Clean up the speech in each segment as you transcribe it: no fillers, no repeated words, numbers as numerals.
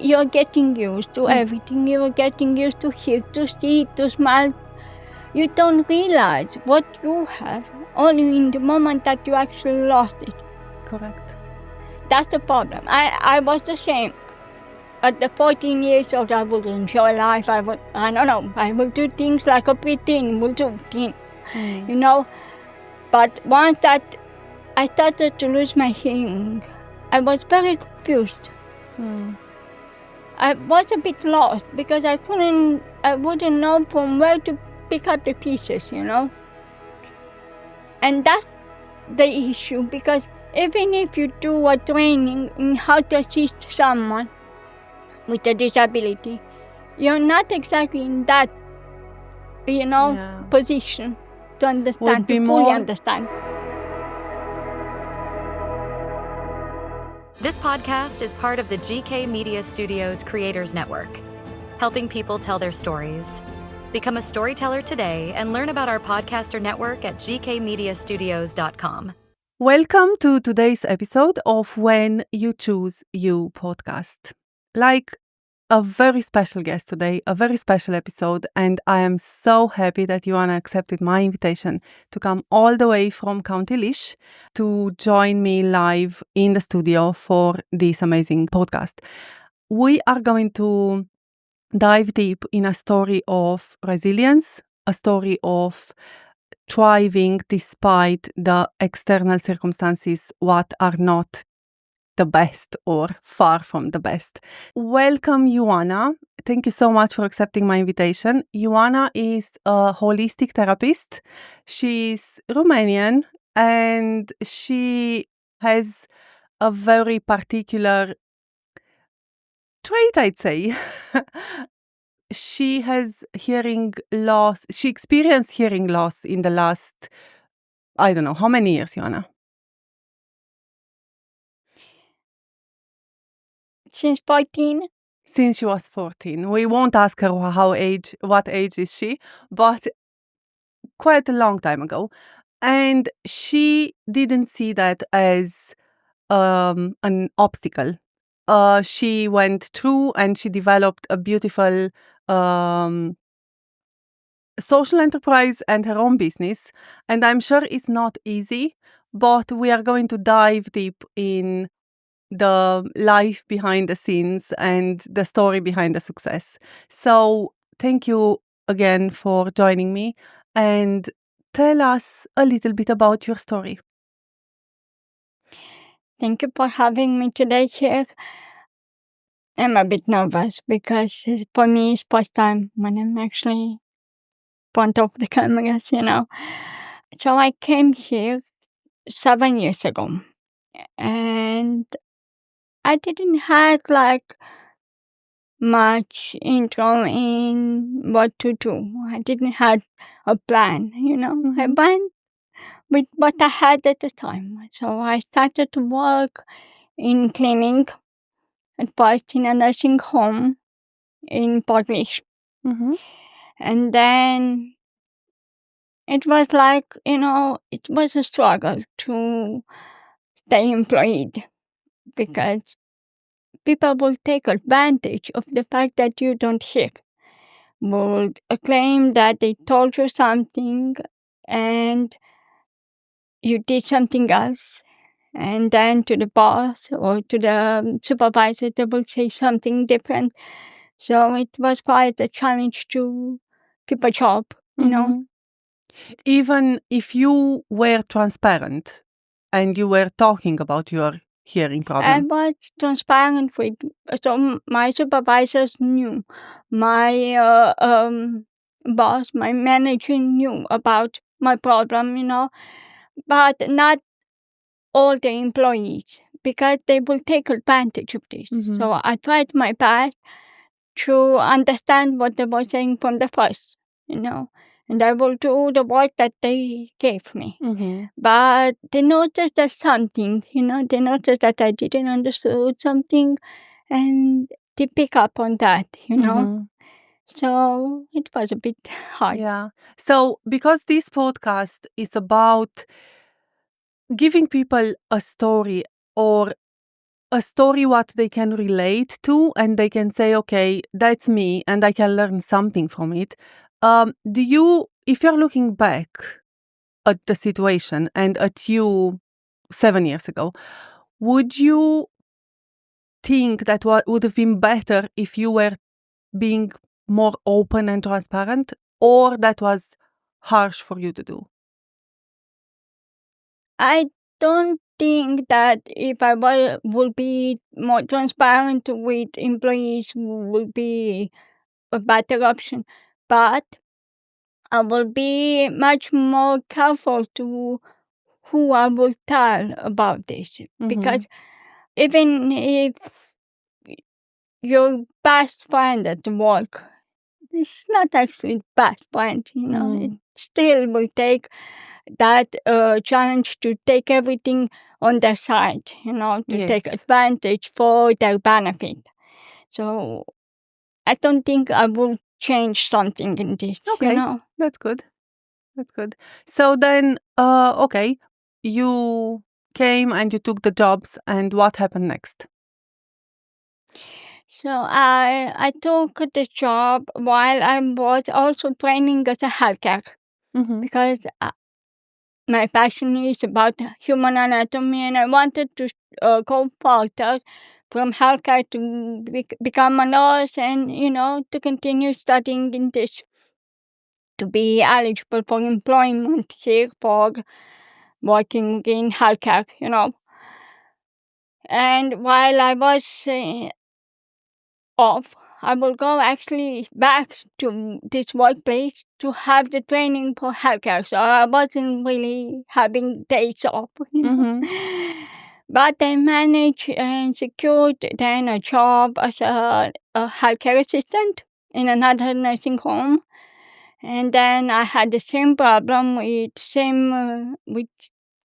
You're getting used to everything. You're getting used to hear, to see, to smell. You don't realize what you have only in the moment that you actually lost it. Correct. That's the problem. I was the same. At the 14 years old, I would enjoy life. I will do things like a preteen will do, you know. But once that I started to lose my hearing, I was very confused. I was a bit lost because I wouldn't know from where to pick up the pieces, you know. And that's the issue, because even if you do a training in how to assist someone with a disability, you're not exactly in that, position to understand, to fully understand. This podcast is part of the GK Media Studios Creators Network, helping people tell their stories. Become a storyteller today and learn about our podcaster network at gkmediastudios.com. Welcome to today's episode of When You Choose You podcast. Like a very special guest today, a very special episode, and I am so happy that Ioana accepted my invitation to come all the way from County Laois to join me live in the studio for this amazing podcast. We are going to dive deep in a story of resilience, a story of thriving despite the external circumstances what are not the best or far from the best. Welcome, Ioana. Thank you so much for accepting my invitation. Ioana is a holistic therapist. She's Romanian and she has a very particular trait, I'd say. She has hearing loss. She experienced hearing loss in the last, I don't know, how many years, Ioana? Since 14. Since she was 14. We won't ask her what age is she, but quite a long time ago. And she didn't see that as an obstacle. She went through and she developed a beautiful social enterprise and her own business. And I'm sure it's not easy, but we are going to dive deep in the life behind the scenes and the story behind the success. So thank you again for joining me and tell us a little bit about your story. Thank you for having me today here. I'm a bit nervous because for me it's first time when I'm actually in front of the cameras, you know. So I came here 7 years ago and I didn't have like much intro in what to do. I didn't have a plan, you know. I went with what I had at the time. So I started to work in cleaning, at first in a nursing home in Portlaoise. And then it was like, it was a struggle to stay employed because people will take advantage of the fact that you don't hear. Will claim that they told you something and you did something else. And then to the boss or to the supervisor, they will say something different. So it was quite a challenge to keep a job, you know. Even if you were transparent and you were talking about your hearing problem. I was transparent with, so my supervisors knew, my boss, my manager knew about my problem, you know, but not all the employees, because they will take advantage of this. So I tried my best to understand what they were saying from the first, you know, and I will do the work that they gave me. But they noticed that something, you know, they noticed that I didn't understand something and they pick up on that, you know. So it was a bit hard. Yeah. So because this podcast is about giving people a story or a story what they can relate to and they can say, okay, that's me and I can learn something from it. If you're looking back at the situation and at you 7 years ago, would you think that what would have been better if you were being more open and transparent, or that was harsh for you to do? I don't think that if I would be more transparent with employees would be a better option. But I will be much more careful to who I will tell about this. Because even if your best friend at work is not actually best friend, it still will take that challenge to take everything on their side, to take Yes. advantage for their benefit. So I don't think I will change something in this, Okay, that's good. That's good. So then, okay, you came and you took the jobs, and what happened next? So I took the job while I was also training as a healthcare because my passion is about human anatomy, and I wanted to go further from healthcare to become a nurse and, to continue studying in this, to be eligible for employment here for working in healthcare. And while I was off, I will go actually back to this workplace to have the training for healthcare. So I wasn't really having days off. But I managed and secured then a job as a healthcare assistant in another nursing home. And then I had the same problem with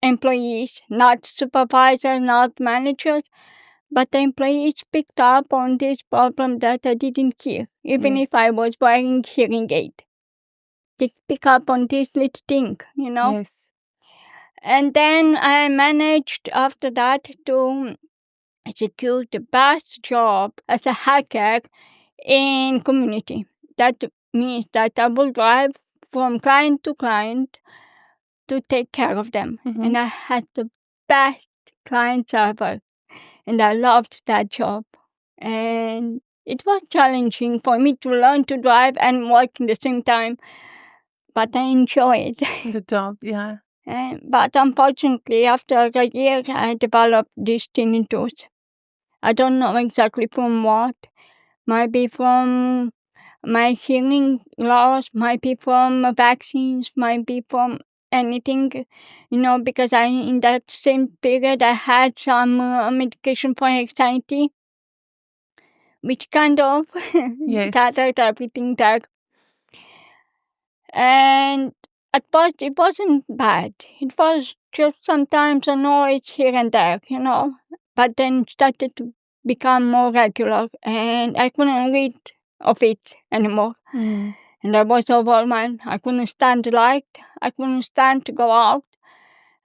employees, not supervisors, not managers. But the employees picked up on this problem that I didn't hear, even if I was wearing hearing aid. They pick up on this little thing. Yes. And then I managed after that to secure the best job as a hacker in community. That means that I will drive from client to client to take care of them. And I had the best clients ever. And I loved that job. And it was challenging for me to learn to drive and work at the same time, but I enjoyed it. The job, yeah. But unfortunately, after a year, I developed this tinnitus. I don't know exactly from what. Might be from my hearing loss, might be from vaccines, might be from anything, because in that same period I had some medication for anxiety, which kind of gathered everything there. And at first it wasn't bad. It was just sometimes a noise here and there, but then started to become more regular and I couldn't read of it anymore. And I was overwhelmed. I couldn't stand the light. I couldn't stand to go out.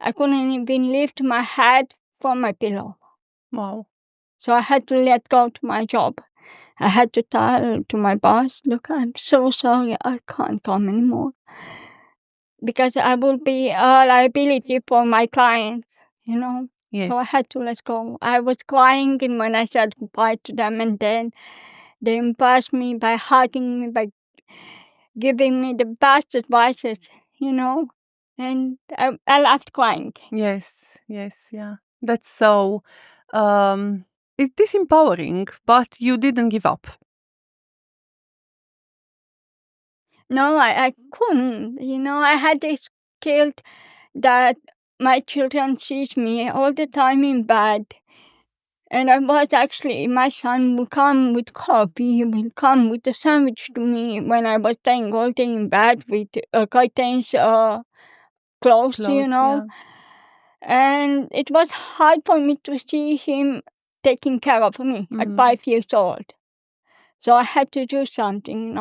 I couldn't even lift my head from my pillow. Wow. So I had to let go to my job. I had to tell to my boss, look, I'm so sorry, I can't come anymore. Because I will be a liability for my clients. Yes. So I had to let go. I was crying and when I said goodbye to them, and then they impressed me by hugging me, by giving me the best advices. And I left crying. Yes, yeah. That's so, it's disempowering, but you didn't give up. No, I couldn't. I had this guilt that my children sees me all the time in bed. And I was actually, my son would come with coffee, he would come with a sandwich to me when I was staying all day in bed with curtains closed. Yeah. And it was hard for me to see him taking care of me at 5 years old. So I had to do something.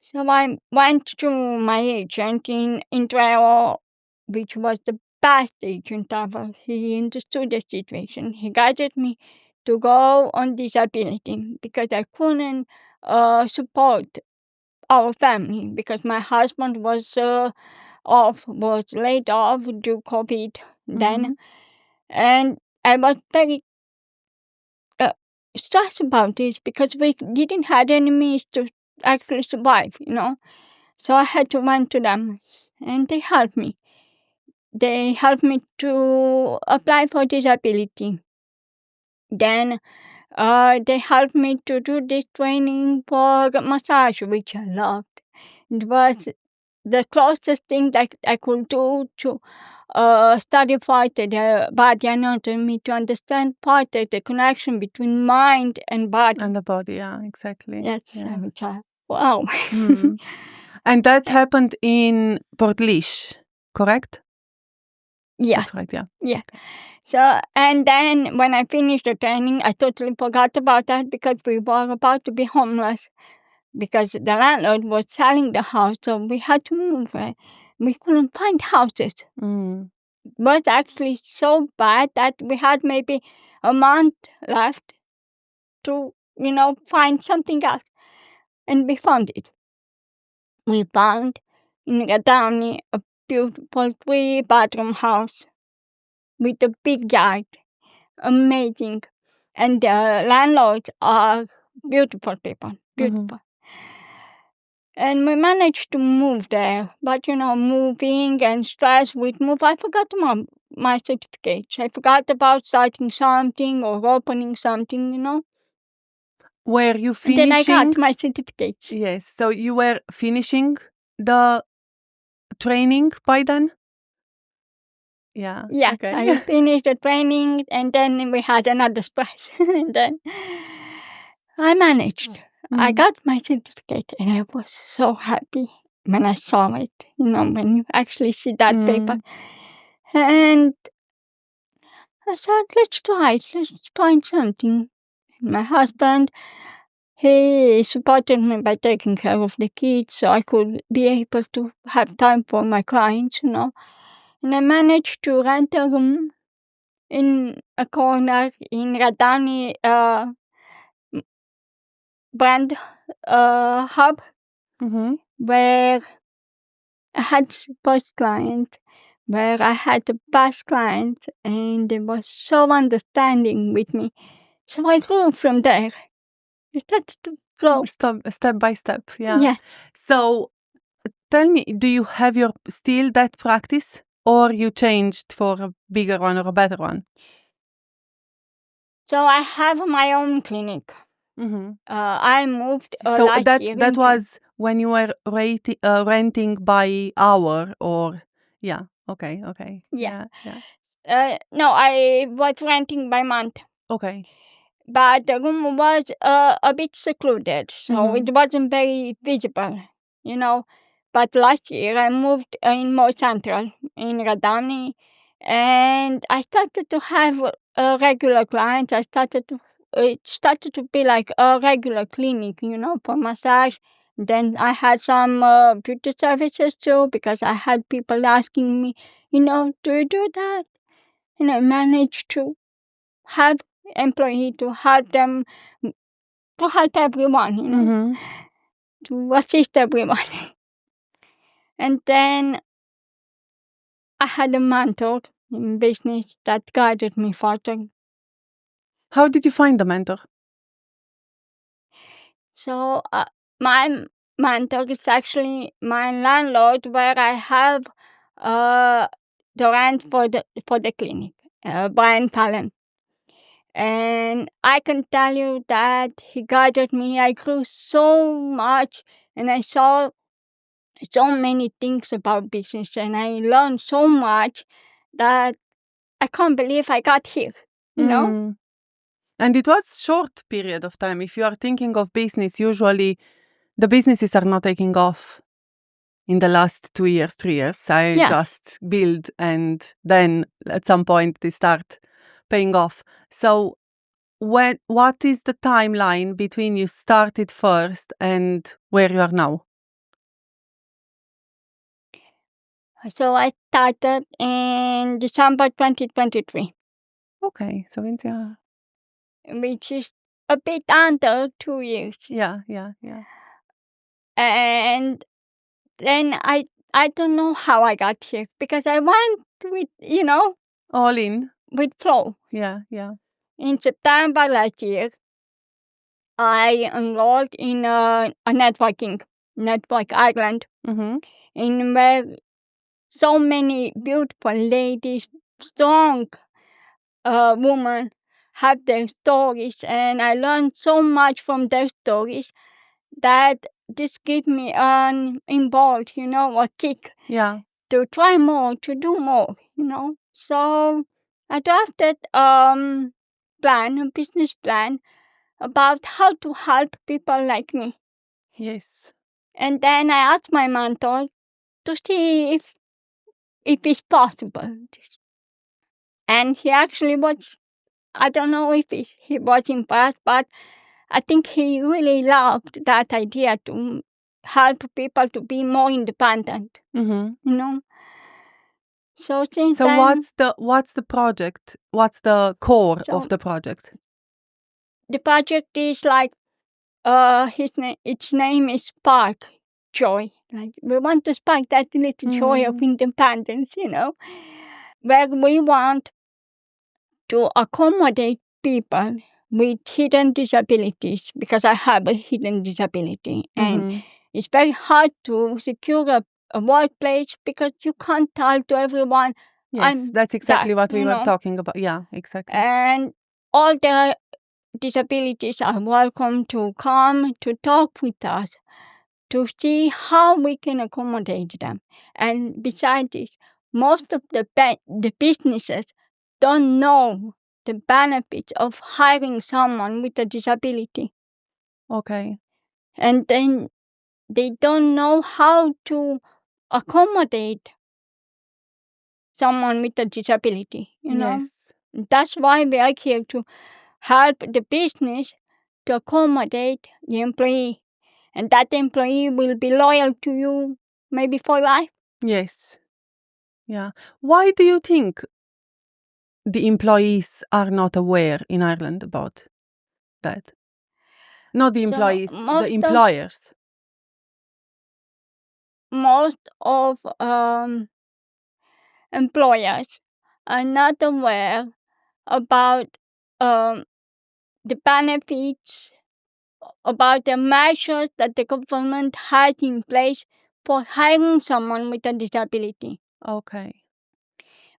So I went to my agent in Trail, which was the past agent travel. He understood the situation. He guided me to go on disability because I couldn't support our family because my husband was laid off due COVID then, and I was very stressed about this because we didn't have any means to actually survive, So I had to run to them, and they helped me. They helped me to apply for disability. Then they helped me to do this training for massage, which I loved. It was the closest thing that I could do to study further the body anatomy, to understand further the connection between mind and body. And the body, yeah, exactly. That's yeah. wow. And that happened in Portlish, correct? Yeah. That's right, yeah. Yeah. So, and then when I finished the training, I totally forgot about that because we were about to be homeless because the landlord was selling the house, so we had to move. We couldn't find houses. It was actually so bad that we had maybe a month left to, find something else. And we found it. We found in Radani a beautiful 3-bedroom house with a big yard. Amazing. And the landlords are beautiful people. Beautiful. And we managed to move there. But, moving and stress with move, I forgot my certificates. I forgot about starting something or opening something, Were you And finishing? then I got my certificates. Yes, so you were finishing the training by then? Yeah. Yeah, Okay. I finished the training, and then we had another stress. And then I managed. I got my certificate, and I was so happy when I saw it, when you actually see that paper. And I said, let's try it. Let's find something. My husband, he supported me by taking care of the kids so I could be able to have time for my clients, And I managed to rent a room in a corner in Radani brand hub where I had first client, where I had the past client, and they were so understanding with me. So I grew from there. I started to grow. Step by step, yeah. Yeah. So tell me, do you have still that practice, or you changed for a bigger one or a better one? So I have my own clinic. I moved So last year. that was when you were renting by hour, or yeah, okay. Yeah. Yeah. No, I was renting by month. Okay. But the room was a bit secluded, so it wasn't very visible, But last year I moved in more central, in Radani, and I started to have regular clients. It started to be like a regular clinic, for massage. Then I had some beauty services too, because I had people asking me, do you do that? And I managed to have employee to help them, to help everyone, to assist everyone. And then I had a mentor in business that guided me further. How did you find the mentor? So my mentor is actually my landlord, where I have the rent for the clinic, Brian Palin. And I can tell you that he guided me. I grew so much, and I saw so many things about business, and I learned so much that I can't believe I got here, And it was short period of time. If you are thinking of business, usually the businesses are not taking off in the last 2 years, 3 years. I just build, and then at some point they start paying off. So what is the timeline between you started first and where you are now? So I started in December 2023, Okay, so it's which is a bit under 2 years. yeah. And then I don't know how I got here because I went with, All in. with flow. Yeah. In September last year, I enrolled in a network Ireland, Mm-hmm. in where so many beautiful ladies, strong women have their stories, and I learned so much from their stories that this gave me an impulse, a kick Yeah. to try more, to do more, So I drafted a business plan about how to help people like me. Yes. And then I asked my mentor to see if it's possible. And he actually was, I don't know if he was impressed, but I think he really loved that idea to help people to be more independent, Mm-hmm. So since So then, what's the project? What's the core of so the project? the project is like, its name is Spark Joy. Like, we want to spark that little joy of independence, where we want to accommodate people with hidden disabilities, because I have a hidden disability, and Mm-hmm. it's very hard to secure a workplace because you can't tell to everyone Yes, I'm that's deaf, exactly what we were talking about. Yeah, exactly. and all the disabilities are welcome to come to talk with us to see how we can accommodate them. And besides this, most of the businesses don't know the benefits of hiring someone with a disability. Okay. And then they don't know how to accommodate someone with a disability, Yes. That's why we are here to help the business to accommodate the employee. And that employee will be loyal to you maybe for life. Yes. Yeah. Why do you think the employees are not aware in Ireland about that? Not the So employees, the employers. most of employers are not aware about um, the benefits, about the measures that the government has in place for hiring someone with a disability. Okay.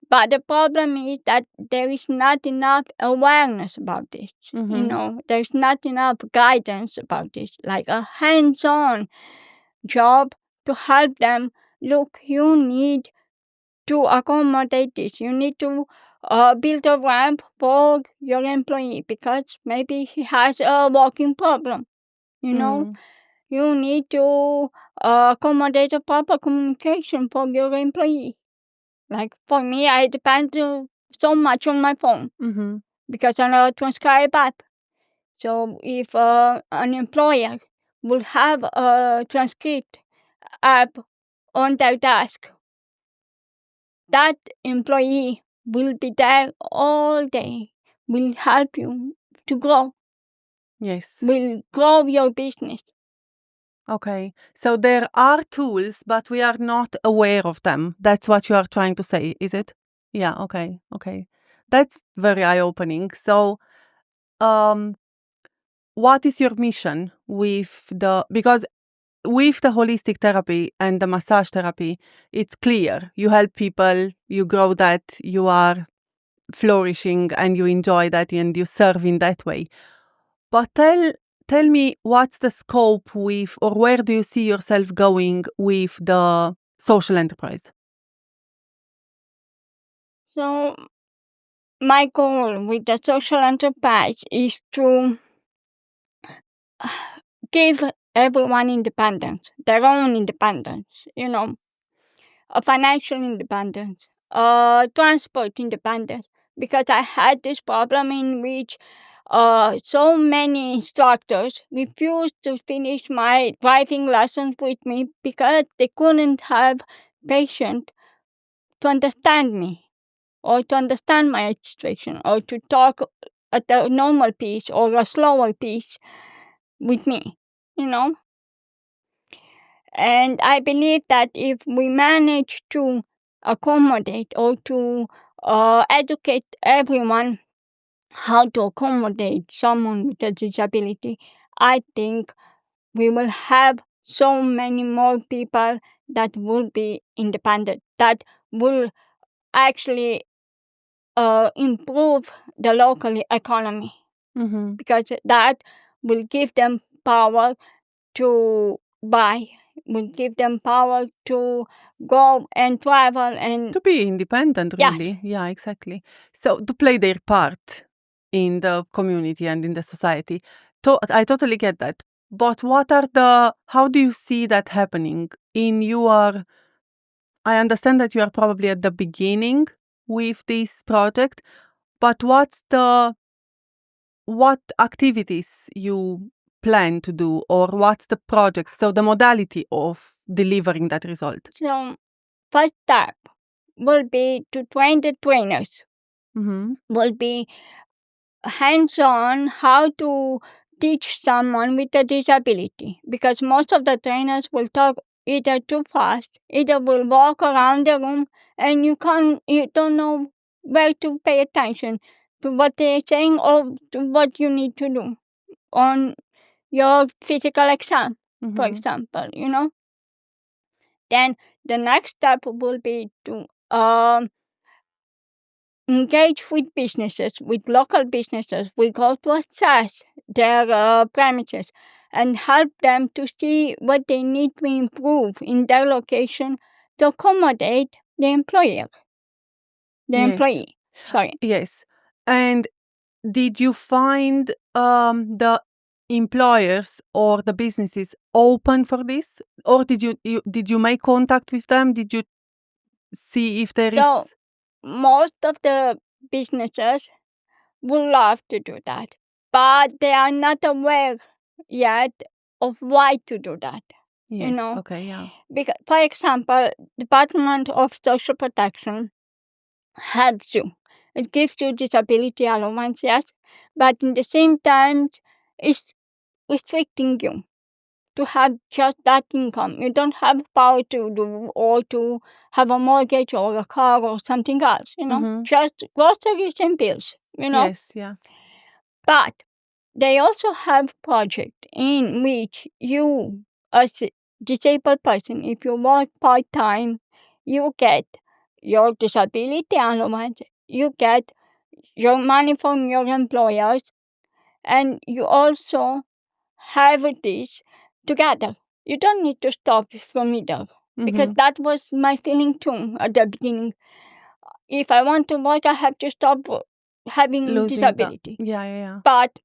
But the problem is that there is not enough awareness about this. Mm-hmm. There's not enough guidance about this, like a hands-on job to help them. Look, you need to accommodate this. You need to build a ramp for your employee because maybe he has a walking problem. Mm. You need to accommodate a proper communication for your employee. Like for me, I depend so much on my phone Mm-hmm. because I'm a transcribe app. So if an employer will have a transcript app on their desk, that employee will be there all day, will help you to grow, Yes. will grow your business. Okay. So there are tools, but we are not aware of them. That's what you are trying to say, is it? Yeah, okay. Okay. That's very eye-opening. So, um, what is your mission with because with the holistic therapy and the massage therapy, it's clear. You help people, you grow that, you are flourishing and you enjoy that and you serve in that way. But tell me what's the scope with, or where do you see yourself going with the social enterprise? So my goal with the social enterprise is to give everyone independence, their own independence, a financial independence, transport independence. Because I had this problem in which so many instructors refused to finish my driving lessons with me because they couldn't have patients to understand me, or to understand my situation, or to talk at a normal pace or a slower pace with me, you know. And I believe that if we manage to accommodate or to educate everyone how to accommodate someone with a disability, I think we will have so many more people that will be independent, that will actually improve the local economy, Mm-hmm. because that will give them power to buy, will give them power to go and travel and To be independent, yes. really. Yeah, exactly. So to play their part in the community and in the society. I totally get that. But how do you see that happening in your, I understand that you are probably at the beginning with this project, but what activities you plan to do, or what's the project? So the modality of delivering that result. So first step will be to train the trainers, Mm-hmm. will be hands-on how to teach someone with a disability, because most of the trainers will talk either too fast, either will walk around the room, and you don't know where to pay attention to what they're saying or to what you need to do on your physical exam, for Mm-hmm. example, you know. Then the next step will be to engage with businesses, with local businesses. We go to assess their premises and help them to see what they need to improve in their location to accommodate the employer, the Yes. employee. Sorry. Yes. And did you find the employers or the businesses open for this, or did you make contact with them? Did you see if there is? So most of the businesses would love to do that, but they are not aware yet of why to do that. You Yes. know, Okay. Yeah. because, for example, Department of Social Protection helps you. It gives you disability allowance, yes, but in the same time, it's restricting you to have just that income. You don't have power to do or to have a mortgage or a car or something else, you know, Mm-hmm. just groceries and bills, you know. Yes. Yeah. But they also have project in which you, as a disabled person, if you work part-time, you get your disability allowance, you get your money from your employers, and you also have this together. You don't need to stop from either, because Mm-hmm. that was my feeling too at the beginning. If I want to work, I have to stop having Losing the. disability. Yeah. Yeah. Yeah. But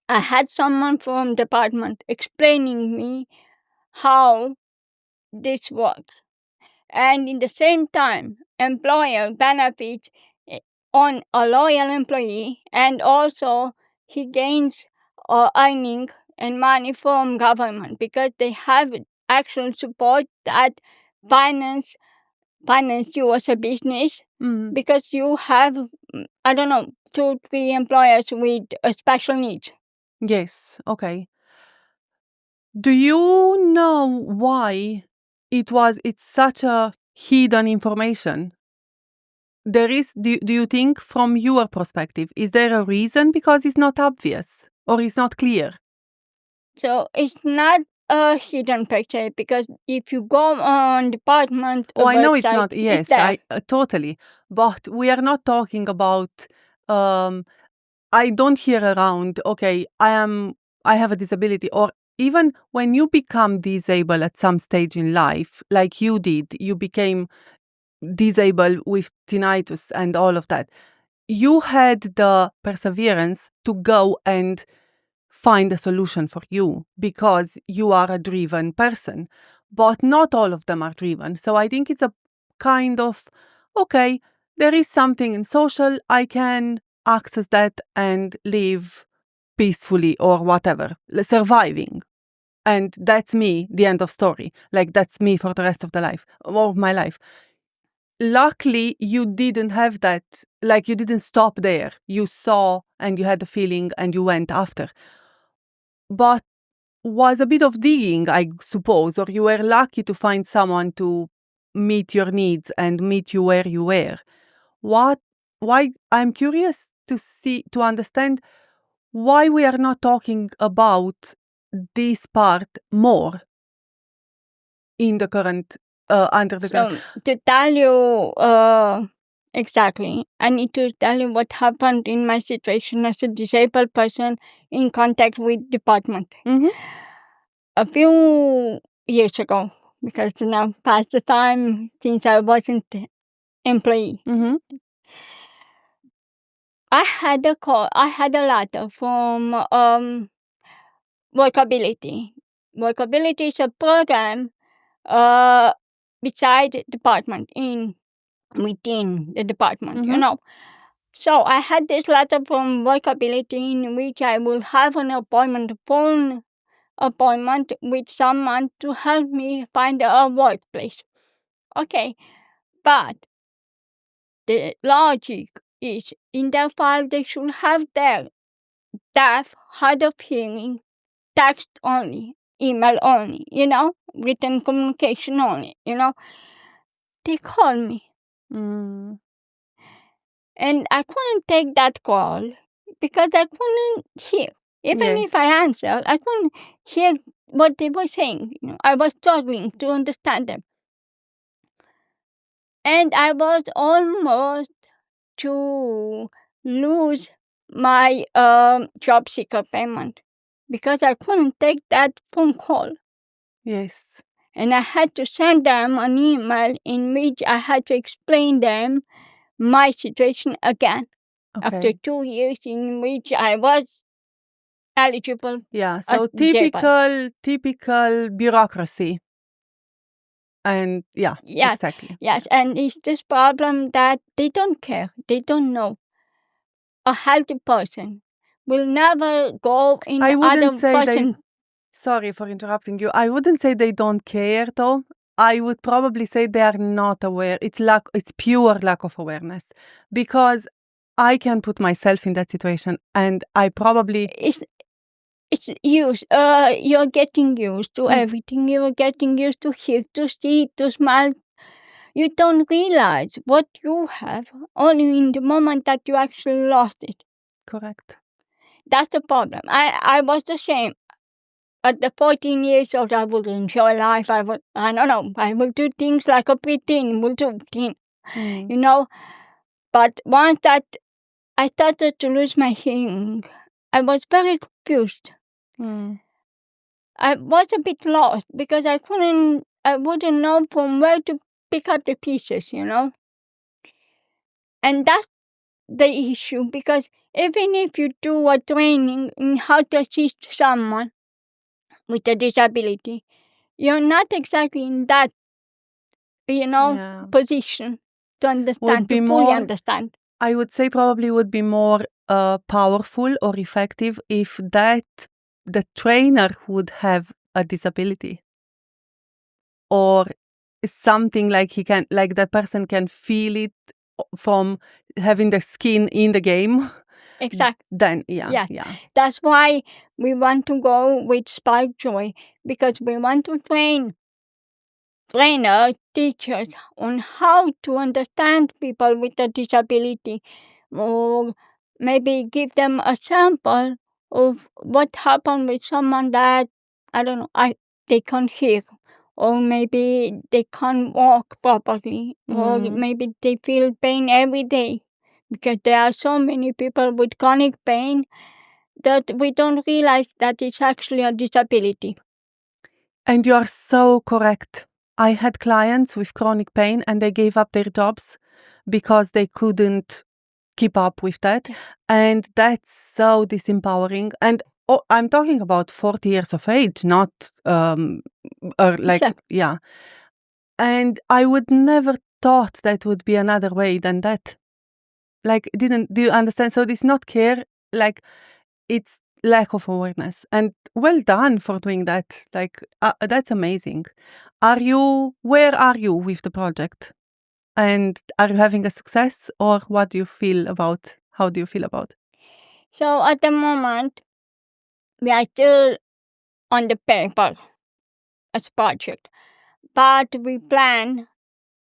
I had someone from department explaining me how this works. And in the same time, employer benefits eh, on a loyal employee, and also he gains earning and money from government, because they have actual support that finance finance you as a business, Mm. because you have, I don't know, 2-3 employers with special needs. Yes. Okay. Do you know why it's such a hidden information? Do you think, from your perspective, is there a reason because it's not obvious or it's not clear? So it's not a hidden picture, because if you go on department Oh, I know it's website, not. it's Yes, there. I totally. But we are not talking about. Um, I don't hear around. Okay, I have a disability, or even when you become disabled at some stage in life, like you did, you became disabled with tinnitus and all of that. You had the perseverance to go and find a solution for you because you are a driven person. But not all of them are driven. So I think it's a kind of, okay, there is something in social, I can access that and live peacefully or whatever, surviving. And that's me, the end of story. Like, that's me for the rest of the life, of my life. luckily you didn't have that, like you didn't stop there. You saw and you had the feeling and you went after. But was a bit of digging, I suppose, or you were lucky to find someone to meet your needs and meet you where you were. Why, I'm curious to understand why we are not talking about this part more in the current, under the current. So, to tell you exactly, I need to tell you what happened in my situation as a disabled person in contact with department. Mm-hmm. A few years ago, because now past the time since I wasn't employee. Mm-hmm. I had a letter from Workability. Workability is a program beside department within the department, Mm-hmm. So I had this letter from Workability in which I will have an phone appointment with someone to help me find a workplace. Okay, but the logic is in their file they should have their deaf, hard of hearing, text only, email only, written communication only, They called me. Mm. And I couldn't take that call because I couldn't hear. Even Yes. if I answered, I couldn't hear what they were saying. I was struggling to understand them. And I was almost to lose my job seeker payment because I couldn't take that phone call. Yes. And I had to send them an email in which I had to explain them my situation again. After Okay. 2 years in which I was eligible Yeah. as So disabled. typical bureaucracy. And yeah, Yes, exactly. yes, and it's this problem that they don't care, they don't know. A healthy person will never go in I the wouldn't other say they. person. Sorry for interrupting you. I wouldn't say they don't care, though. I would probably say they are not aware. It's pure lack of awareness, because I can put myself in that situation, and I probably. It's used. You're getting used to everything. You're getting used to hear, to see, to smell. You don't realize what you have only in the moment that you actually lost it. Correct. That's the problem. I was the same. At the 14 years old, I would enjoy life. I will do things like a preteen will do, But once that I started to lose my hearing, I was very confused. I was a bit lost because I wouldn't know from where to pick up the pieces, And that's the issue, because even if you do a training in how to assist someone with a disability, you're not exactly in that, Yeah. position to Would understand, be to fully more. understand. I would say probably would be more powerful or effective if the trainer would have a disability, or something like that person can feel it from having the skin in the game. Exactly. Then yeah. That's why we want to go with Spark Joy, because we want to train trainers, teachers on how to understand people with a disability, or maybe give them a sample of what happened with someone that, I don't know, they can't hear, or maybe they can't walk properly, or maybe they feel pain every day, because there are so many people with chronic pain that we don't realize that it's actually a disability. And you are so correct. I had clients with chronic pain and they gave up their jobs because they couldn't keep up with that. And that's so disempowering. And I'm talking about 40 years of age, not or like, Exactly. yeah. And I would never thought that would be another way than that. Like, do you understand? So it's not care, like, it's lack of awareness. And well done for doing that. Like, that's amazing. Where are you with the project? And are you having a success, or what do you feel about? How do you feel about? So at the moment, we are still on the paper as project, but we plan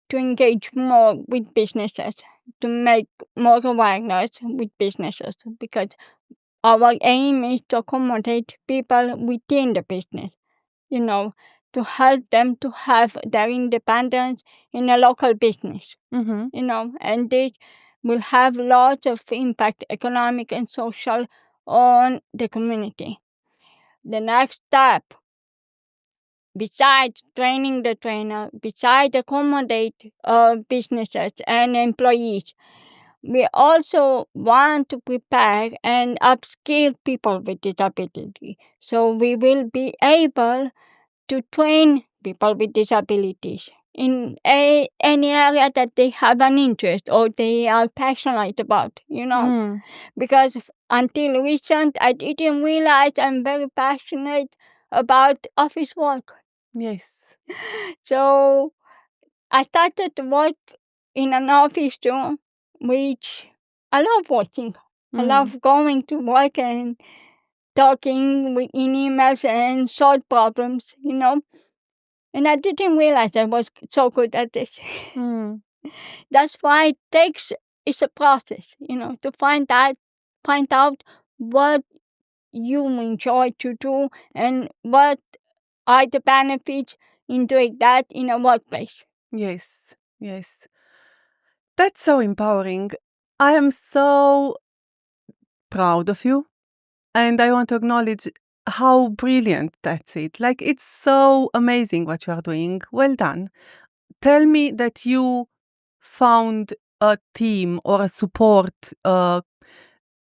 to engage more with businesses to make more awareness with businesses, because our aim is to accommodate people within the business, to help them to have their independence in a local business, and this will have lots of impact, economic and social, on the community. The next step, besides training the trainer, besides accommodate businesses and employees, we also want to prepare and upskill people with disability. So we will be able to train people with disabilities in any area that they have an interest or they are passionate about, because until recent I didn't realize I'm very passionate about office work. Yes. So I started to work in an office too, which I love working. I love going to work and talking in emails and solve problems, And I didn't realize I was so good at this. That's why it's a process, to find out what you enjoy to do and what are the benefits in doing that in a workplace. Yes. Yes. That's so empowering. I am so proud of you. And I want to acknowledge how brilliant that's it. Like, it's so amazing what you are doing. Well done. Tell me that you found a team or a support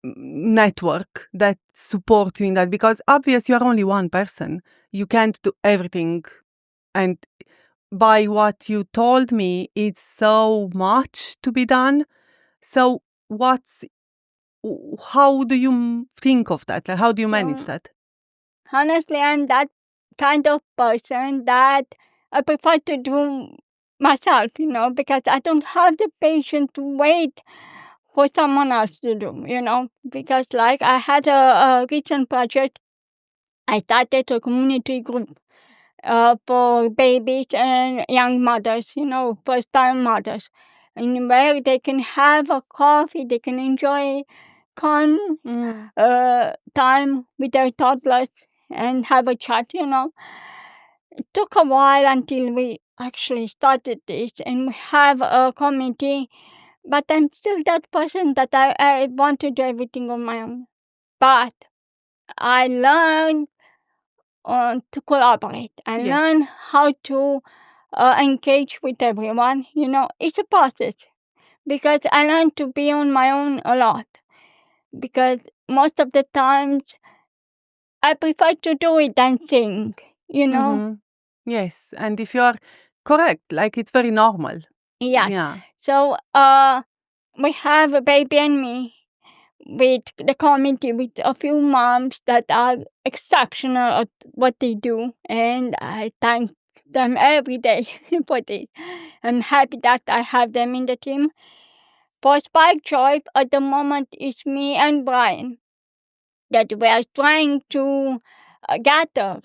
network that supports you in that, because obviously you're only one person. You can't do everything. And by what you told me, it's so much to be done. So how do you think of that? Like, how do you manage that? Honestly, I'm that kind of person that I prefer to do myself, because I don't have the patience to wait for someone else to do, because like I had a recent project. I started a community group for babies and young mothers, first-time mothers, and where they can have a coffee, they can enjoy calm time with their toddlers and have a chat, It took a while until we actually started this and we have a committee, but I'm still that person that I want to do everything on my own. But I learned to collaborate. I learned how to engage with everyone. It's a process, because I learned to be on my own a lot, because most of the times I prefer to do it than think, Yes, and if you are correct, like, it's very normal. Yes. Yeah. So we have a baby and me with the committee, with a few moms that are exceptional at what they do, and I thank them every day for this. I'm happy that I have them in the team. For Spark Joy, at the moment, it's me and Brian that we are trying to gather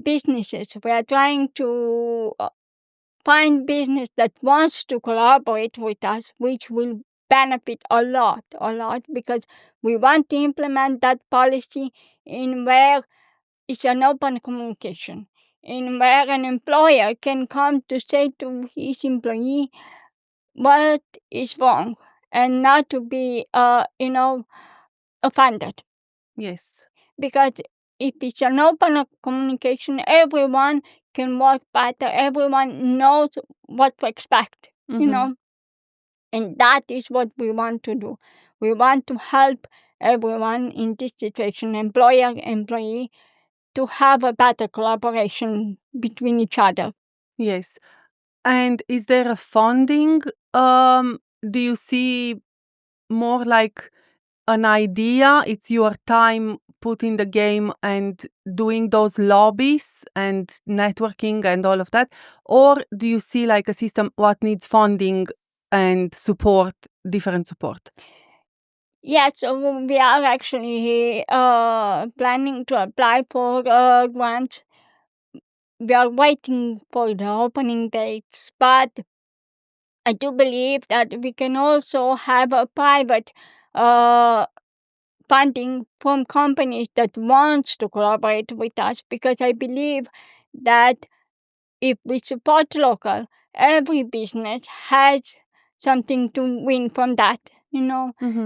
businesses. We are trying to find business that wants to collaborate with us, which will benefit a lot, because we want to implement that policy in where it's an open communication, in where an employer can come to say to his employee what is wrong and not to be, offended. Yes. Because if it's an open communication, everyone can work better, everyone knows what to expect, And that is what we want to do. We want to help everyone in this situation, employer, employee, to have a better collaboration between each other. Yes. And is there a funding? Do you see more like an idea? It's your time put in the game and doing those lobbies and networking and all of that? Or do you see like a system what needs funding and support, different support? Yes, so we are actually planning to apply for a grant. We are waiting for the opening dates, but I do believe that we can also have a private funding from companies that wants to collaborate with us, because I believe that if we support local, every business has something to win from that,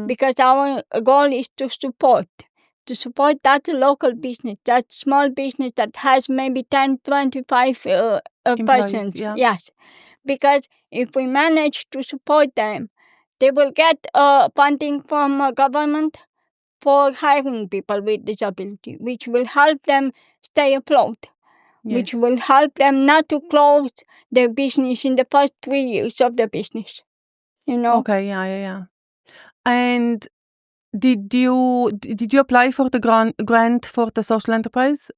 because our goal is to support that local business, that small business that has maybe 10, 25 Employees, persons. yeah. Yes, because if we manage to support them, they will get funding from government for hiring people with disability, which will help them stay afloat, which Yes. will help them not to close their business in the first 3 years of the business. Okay, yeah. And did you apply for the grant for the social enterprise?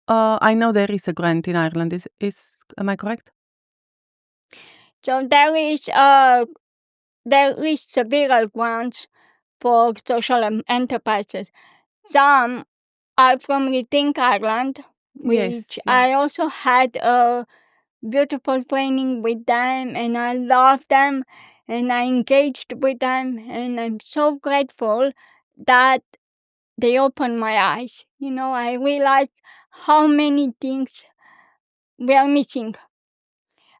I know there is a grant in Ireland. Am I correct? So there is several grants for social enterprises. Some are from Rethink Ireland, Yes, which yeah. I also had a beautiful training with them, and I love them, and I engaged with them, and I'm so grateful that they opened my eyes. I realized how many things we are missing.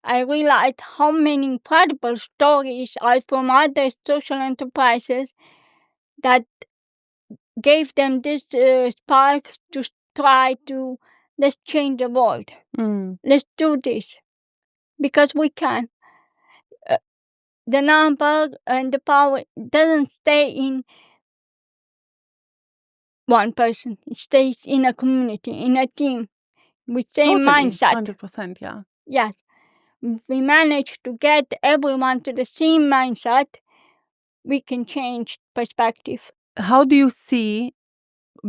I realized how many incredible stories are from other social enterprises that gave them this spark to try to, let's change the world. Let's do this, because we can. The number and the power doesn't stay in one person. It stays in a community, in a team, with same Totally, mindset. 100%, yeah. Yes. If we manage to get everyone to the same mindset, we can change perspective. How do you see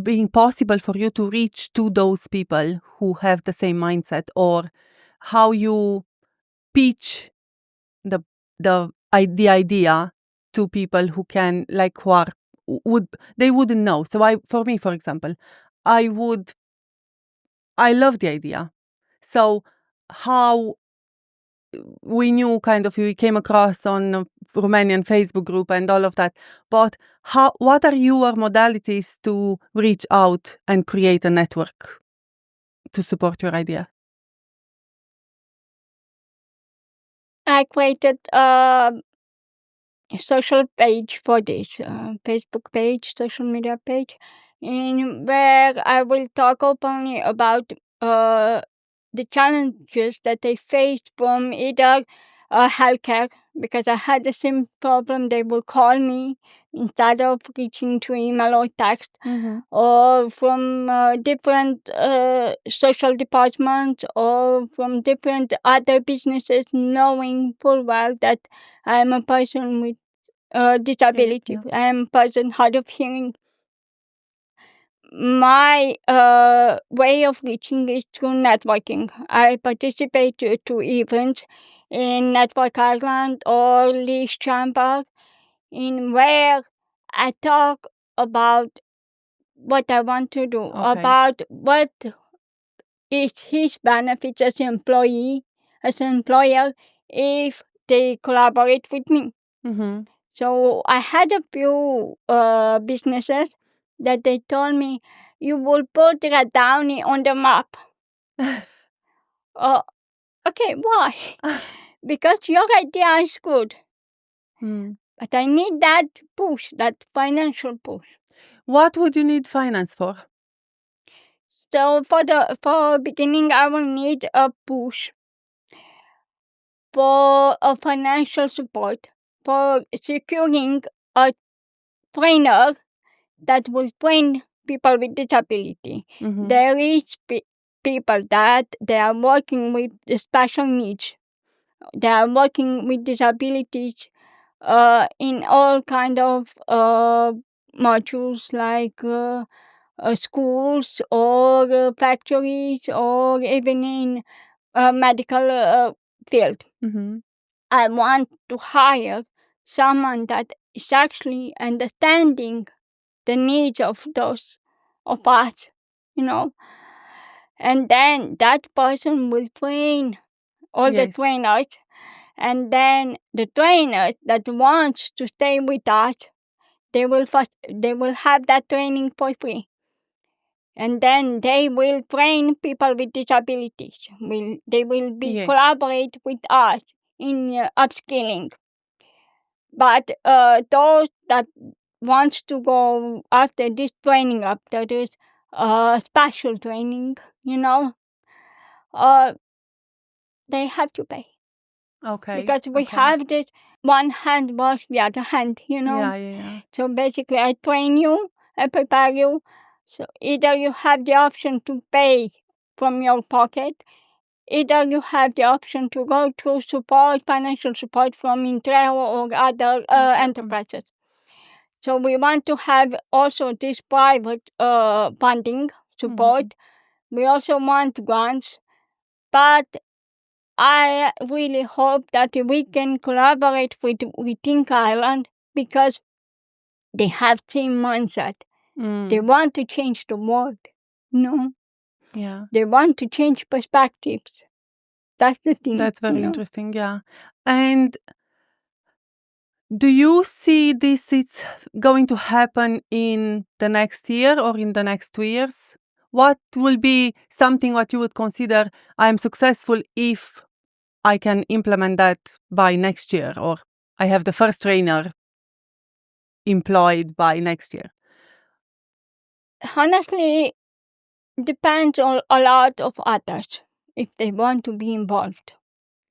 being possible for you to reach to those people who have the same mindset, or how you pitch the idea to people who can, like, who are they wouldn't know. So for me, for example, I love the idea. So how we knew kind of we came across on a Romanian Facebook group and all of that. But what are your modalities to reach out and create a network to support your idea? I created a social page for this, Facebook page, social media page, in where I will talk openly about the challenges that they faced from either healthcare, because I had the same problem. They will call me instead of reaching to email or text, or from different social departments, or from different other businesses, knowing full well that I am a person with disability. Yeah. I am a person hard of hearing. My way of reaching is through networking. I participate to events in Network Ireland or Leash Chamber, in where I talk about what I want to do, Okay. about what is his benefits as an employee, as an employer, if they collaborate with me. So I had a few businesses that they told me, you will put Red Downey on the map. Okay, why? Because your idea is good. But I need that push, that financial push. What would you need finance for? So for beginning, I will need a push for a financial support, for securing a trainer that will train people with disability. There is people that they are working with special needs. They are working with disabilities in all kind of modules, like schools or factories or even in medical field. Mm-hmm. I want to hire someone that is actually understanding the needs of those of us, you know. And then that person will train all the Yes. trainers, and then the trainers that wants to stay with us, they will have that training for free. And then they will train people with disabilities. They will be Yes. collaborate with us in upskilling. But those that wants to go after this training, after this special training, uh, they have to pay. Okay. Because we Okay. have this one hand wash the other hand, Yeah, yeah, yeah. So basically, I train you, I prepare you. So either you have the option to pay from your pocket, either you have the option to go to support, financial support from Intreo or other enterprises. So we want to have also this private funding support. We also want grants, but I really hope that we can collaborate with Think Ireland, because they have same mindset. They want to change the world, Yeah. They want to change perspectives. That's the thing. That's very interesting, yeah. And do you see this is going to happen in the next year or in the next 2 years? What will be something what you would consider I'm successful if I can implement that by next year, or I have the first trainer employed by next year? Honestly, depends on a lot of others if they want to be involved.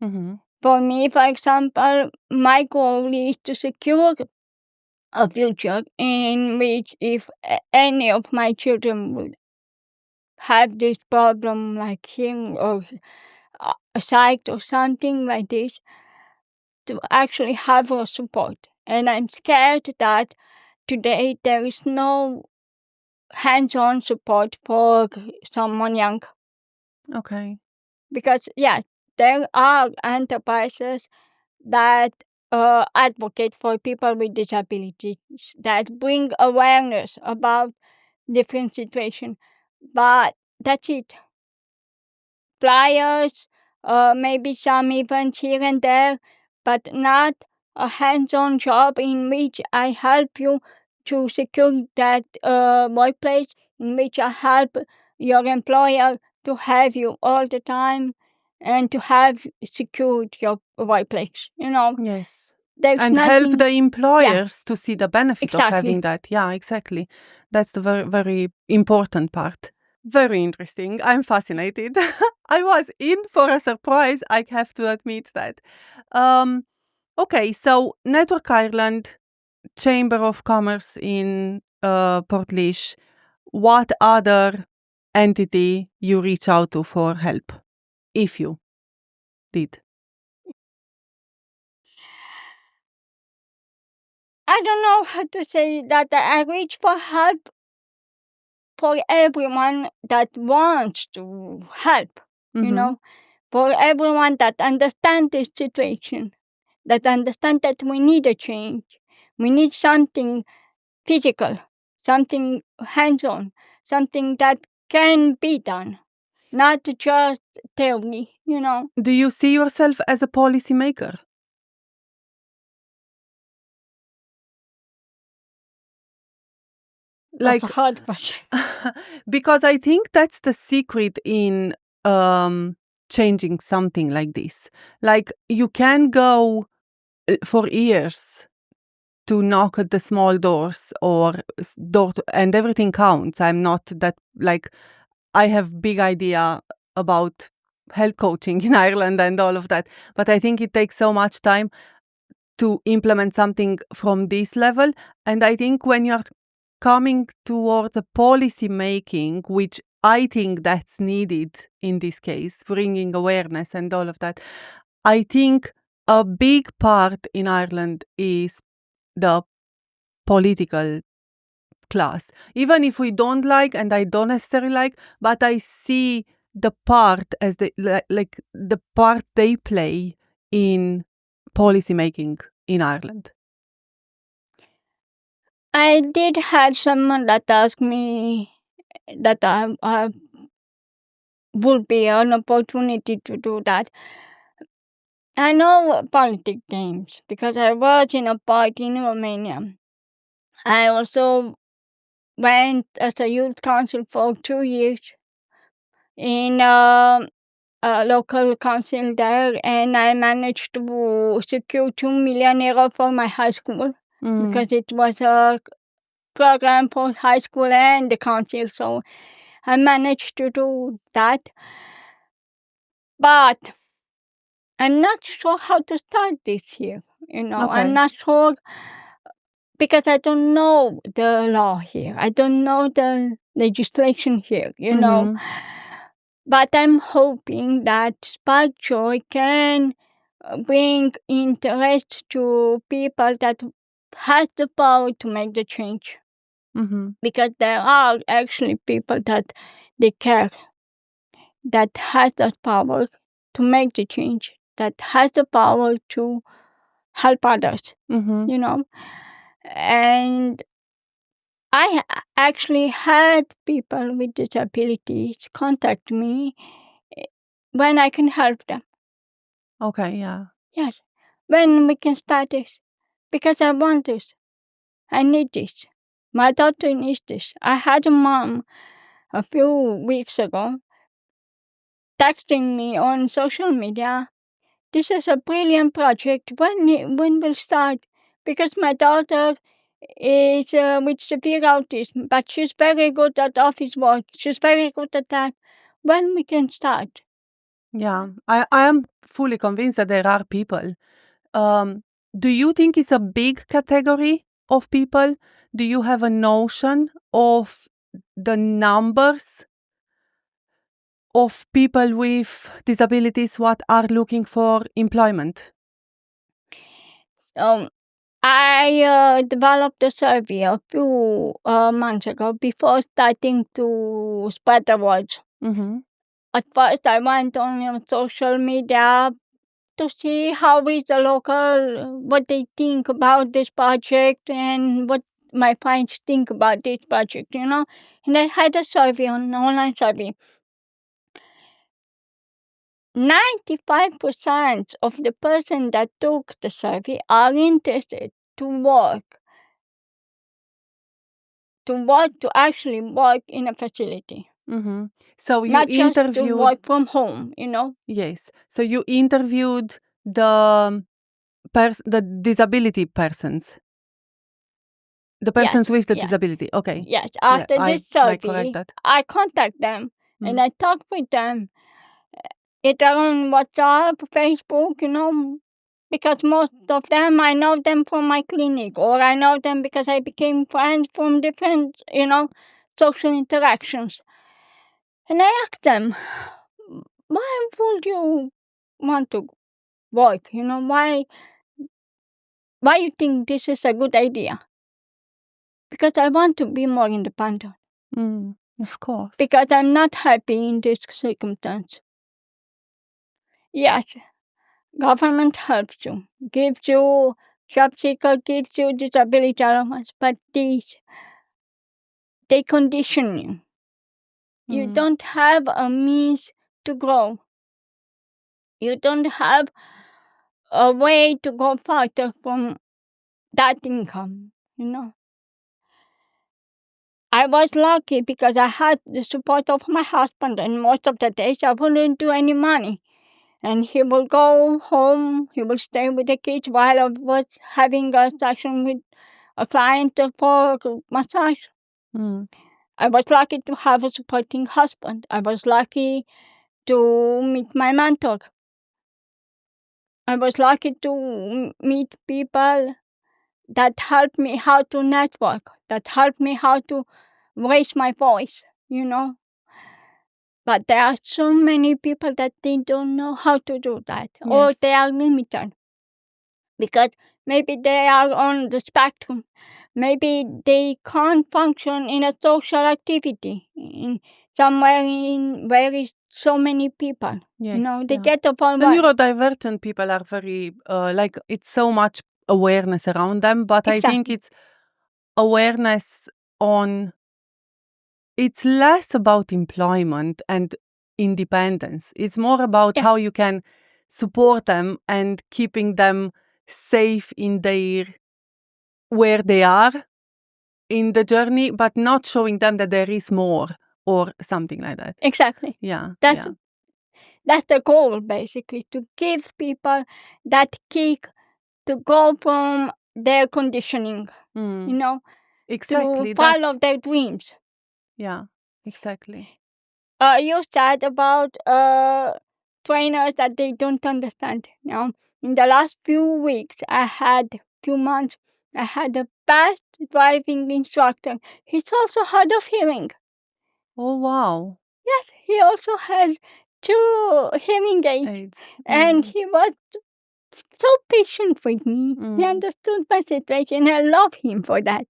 Mm-hmm. For me, for example, my goal is to secure a future in which if any of my children will have this problem like hearing or sight or something like this, to actually have a support. And I'm scared that today there is no hands-on support for someone young. Okay. Because, yeah, there are enterprises that advocate for people with disabilities, that bring awareness about different situations. But that's it. Flyers, maybe some events here and there, but not a hands-on job in which I help you to secure that workplace, in which I help your employer to have you all the time and to have secured your workplace, Yes. There's And nothing. help the employers to see the benefit of having Exactly. that. Yeah, exactly. That's the very, very important part. Very interesting. I'm fascinated. I was in for a surprise. I have to admit that. Okay, so Network Ireland, Chamber of Commerce in Portlaoise. What other entity you reach out to for help, if you did? I don't know how to say that. I reach for help for everyone that wants to help, for everyone that understands this situation, that understands that we need a change. We need something physical, something hands-on, something that can be done, not just theory, Do you see yourself as a policymaker? That's a hard question. Because I think that's the secret in changing something like this. Like, you can go for years to knock at the small doors or and everything counts. I'm not that, like, I have big idea about health coaching in Ireland and all of that, but I think it takes so much time to implement something from this level. And I think when you're coming towards a policy making, which I think that's needed in this case, bringing awareness and all of that, I think a big part in Ireland is the political class, even if we don't like, and I don't necessarily like, but I see the part as like the part they play in policy making in Ireland. I did have someone that asked me that I would be an opportunity to do that. I know politics games because I was in a party in Romania. I also went as a youth council for 2 years in a local council there, and I managed to secure 2 million euro for my high school because it was a program for high school and the council, so I managed to do that. But I'm not sure how to start this here, Okay. I'm not sure because I don't know the law here. I don't know the legislation here, But I'm hoping that Spark Joy can bring interest to people that has the power to make the change. Because there are actually people that they care, that has the power to make the change, that has the power to help others, And I actually had people with disabilities contact me when I can help them. Okay, yeah. Yes, when we can start this. Because I want this. I need this. My daughter needs this. I had a mom a few weeks ago texting me on social media, "This is a brilliant project. When will start?" Because my daughter is with severe autism, but she's very good at office work. She's very good at that. When we can start? Yeah, I am fully convinced that there are people. Do you think it's a big category of people? Do you have a notion of the numbers of people with disabilities what are looking for employment? I developed a survey a few months ago before starting to spread the word. At first, I went on social media to see how is the local, what they think about this project and what my friends think about this project, And I had a survey, an online survey. 95% of the person that took the survey are interested to actually work in a facility. So you Not just to interviewed. work from home, Yes. So you interviewed the disability persons. The Yes, persons with the yeah. disability. Okay. Yes, Yeah, after this correct survey, that. I contact them and I talk with them. Either on WhatsApp, Facebook, because most of them, I know them from my clinic, or I know them because I became friends from different, social interactions. And I asked them, why would you want to work? Why you think this is a good idea? Because I want to be more independent. Of course. Because I'm not happy in this circumstance. Yes, government helps you, gives you job seeker, gives you disability allowance, but they condition you. You don't have a means to grow. You don't have a way to go further from that income, I was lucky because I had the support of my husband, and most of the days I wouldn't do any money. And he will go home, he will stay with the kids while I was having a session with a client for massage. I was lucky to have a supporting husband. I was lucky to meet my mentor. I was lucky to meet people that helped me how to network, that helped me how to raise my voice, But there are so many people that they don't know how to do that, or they are limited. Because maybe they are on the spectrum, maybe they can't function in a social activity in somewhere in where is so many people. Yes, They yeah. get The overwhelmed. neurodivergent people are very, like, it's so much awareness around them, but I think Exactly. it's awareness on, it's less about employment and independence. It's more about Yeah. how you can support them and keeping them safe in where they are in the journey, but not showing them that there is more or something like that. Exactly. Yeah, That's yeah. that's the goal, basically, to give people that kick to go from their conditioning, to Exactly. follow their dreams. Yeah, exactly. You said about trainers that they don't understand. In the last few months, I had a best driving instructor. He's also hard of hearing. Oh, wow. Yes, he also has 2 hearing aids. AIDS. And he was so patient with me. He understood my situation. I love him for that.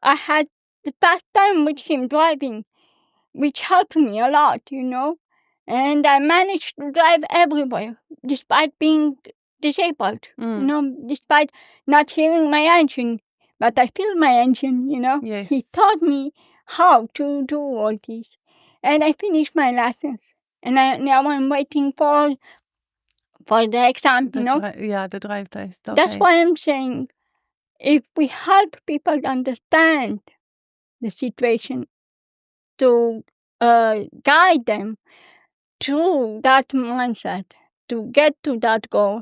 I had the best time with him driving, which helped me a lot, And I managed to drive everywhere, despite being disabled, despite not hearing my engine. But I feel my engine, Yes. He taught me how to do all this. And I finished my lessons. And now I'm waiting for the exam, The drive test. Okay. That's why I'm saying, if we help people understand the situation, to guide them through that mindset to get to that goal,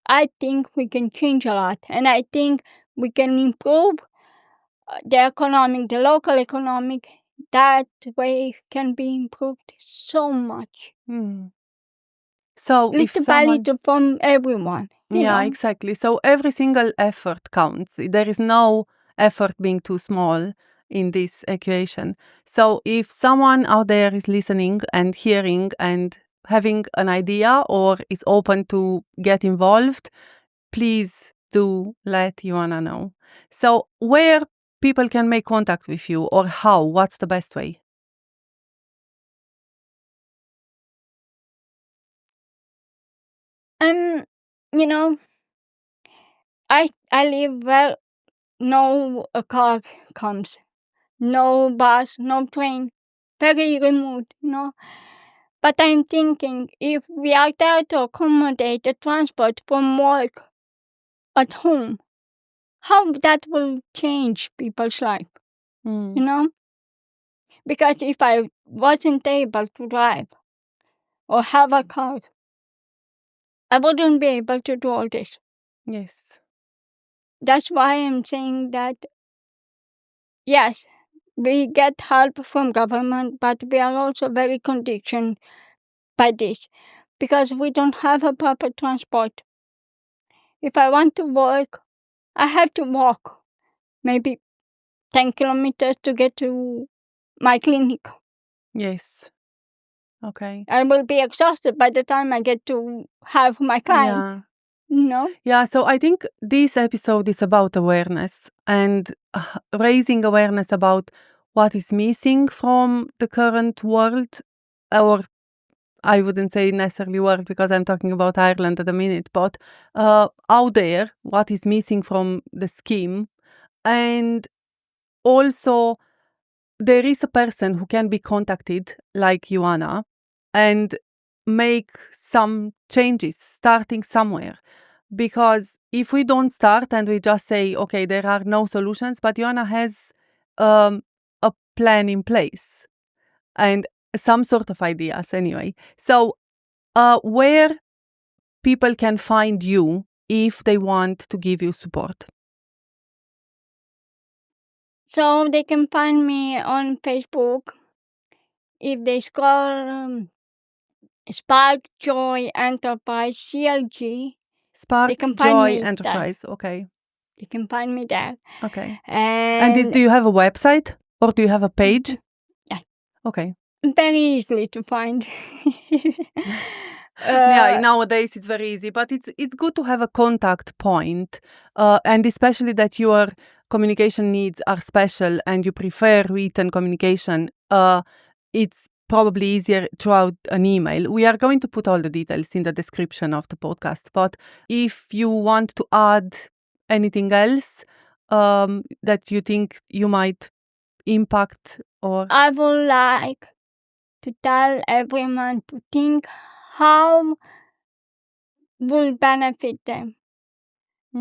I think we can change a lot. And I think we can improve the local economic. That way can be improved so much. So if Little by someone... little from everyone. Yeah, exactly. So every single effort counts. There is no effort being too small in this equation. So if someone out there is listening and hearing and having an idea or is open to get involved, please do let Ioana know. So where people can make contact with you, or how? What's the best way? I live where no car comes, no bus, no train, very remote, But I'm thinking, if we are there to accommodate the transport from work at home, how that will change people's life, Because if I wasn't able to drive or have a car, I wouldn't be able to do all this. Yes. That's why I'm saying that, yes, we get help from government, but we are also very conditioned by this because we don't have a proper transport. If I want to work, I have to walk maybe 10 kilometers to get to my clinic. Yes. Okay. I will be exhausted by the time I get to have my client. Yeah. Yeah, so I think this episode is about awareness and raising awareness about what is missing from the current world, or I wouldn't say necessarily world because I'm talking about Ireland at the minute, but out there, what is missing from the scheme. And also, there is a person who can be contacted, like Ioana, and make some changes, starting somewhere. Because if we don't start and we just say, okay, there are no solutions, but Ioana has a plan in place and some sort of ideas anyway. So where people can find you if they want to give you support? So they can find me on Facebook. If they scroll Spark Joy Enterprise CLG, Spark they can find Joy me Enterprise. there. Okay. They can find me there. Okay. And do you have a website or do you have a page? Yeah. Okay. Very easily to find. Yeah, nowadays it's very easy, but it's good to have a contact point, and especially that your communication needs are special and you prefer written communication. It's probably easier throughout an email. We are going to put all the details in the description of the podcast, but if you want to add anything else that you think you might impact or I would like to tell everyone to think how will benefit them.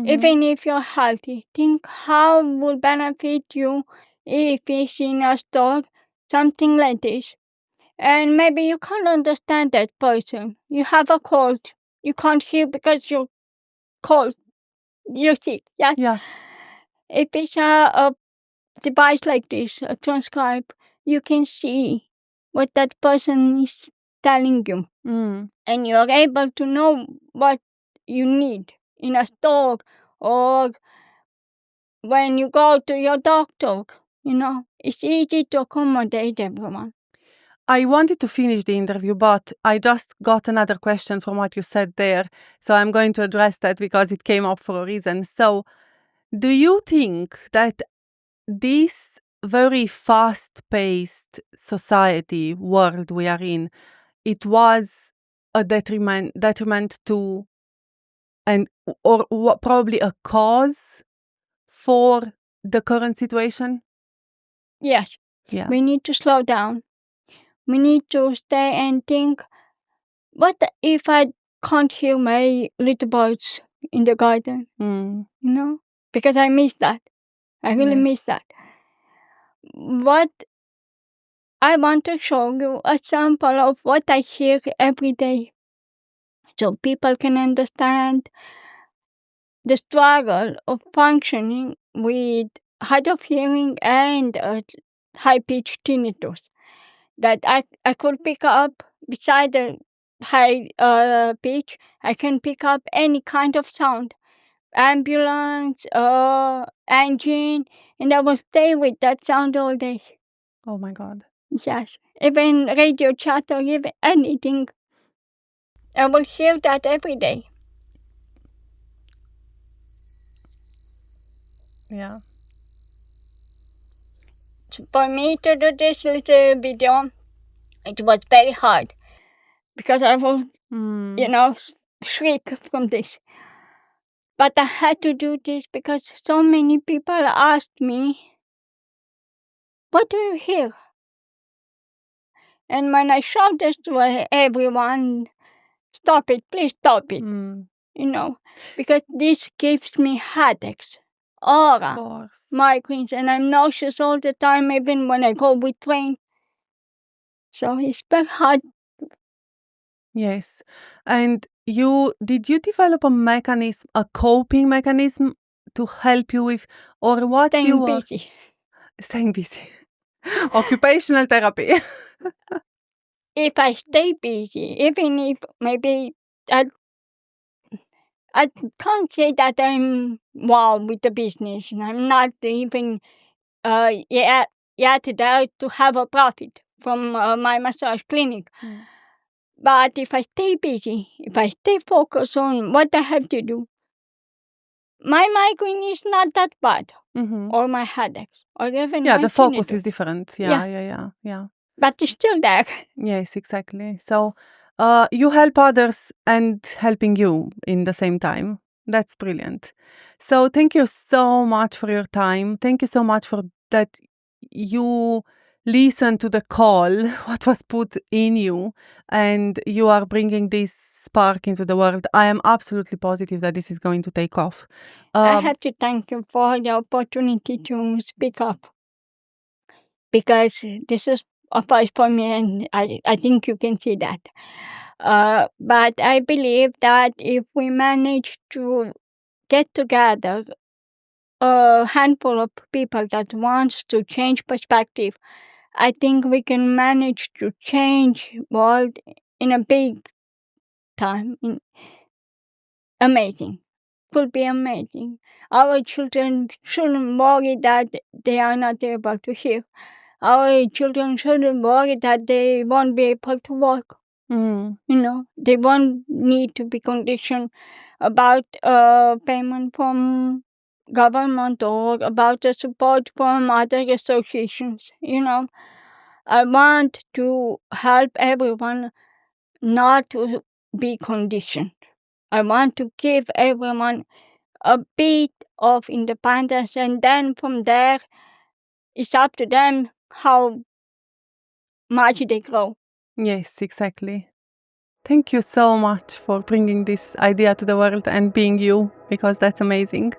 Even if you're healthy, think how will benefit you if it's in a store, something like this. And maybe you can't understand that person. You have a cold. You can't hear because you're cold. You're sick. Yes? yeah. If it's a device like this, a transcribe, you can see what that person is telling you. And you're able to know what you need in a store or when you go to your doctor. It's easy to accommodate everyone. I wanted to finish the interview, but I just got another question from what you said there. So I'm going to address that because it came up for a reason. So, do you think that this very fast-paced society world we are in, it was a detriment to, and or probably a cause for the current situation? Yes, Yeah. we need to slow down. We need to stay and think, what if I can't hear my little birds in the garden? Because I miss that. I really miss that. What I want to show you a sample of what I hear every day so people can understand the struggle of functioning with hard of hearing and high-pitched tinnitus that I could pick up beside the high pitch. I can pick up any kind of sound, ambulance, engine, and I will stay with that sound all day. Oh my God. Yes, even radio chatter, even anything. I will hear that every day. Yeah. For me to do this little video, it was very hard because I will, shriek from this. But I had to do this because so many people asked me, what do you hear? And when I showed this to everyone, stop it, please stop it. Because this gives me headaches, aura, migraines, and I'm nauseous all the time, even when I go with train. So it's very hard. Yes. And did you develop a mechanism, a coping mechanism to help you with, or what Staying busy. Staying busy. Occupational therapy. If I stay busy, even if maybe I can't say that I'm wow with the business. I'm not even yet there to have a profit from my massage clinic. But if I stay busy, if I stay focused on what I have to do, my migraine is not that bad, or my headaches, or even my the focus tinnitus. is different. Yeah. But it's still there. Yes, exactly. So, you help others and helping you in the same time. That's brilliant. So, thank you so much for your time. Thank you so much for that you listen to the call, what was put in you, and you are bringing this spark into the world. I am absolutely positive that this is going to take off. I have to thank you for the opportunity to speak up, because this is a first for me, and I think you can see that. But I believe that if we manage to get together a handful of people that wants to change perspective, I think we can manage to change world in a big time. Amazing. Could be amazing. Our children shouldn't worry that they are not able to hear. Our children shouldn't worry that they won't be able to walk. Mm. They won't need to be conditioned about payment from government or about the support from other associations. I want to help everyone not to be conditioned. I want to give everyone a bit of independence, and then from there, it's up to them how much they grow. Yes, exactly. Thank you so much for bringing this idea to the world and being you, because that's amazing.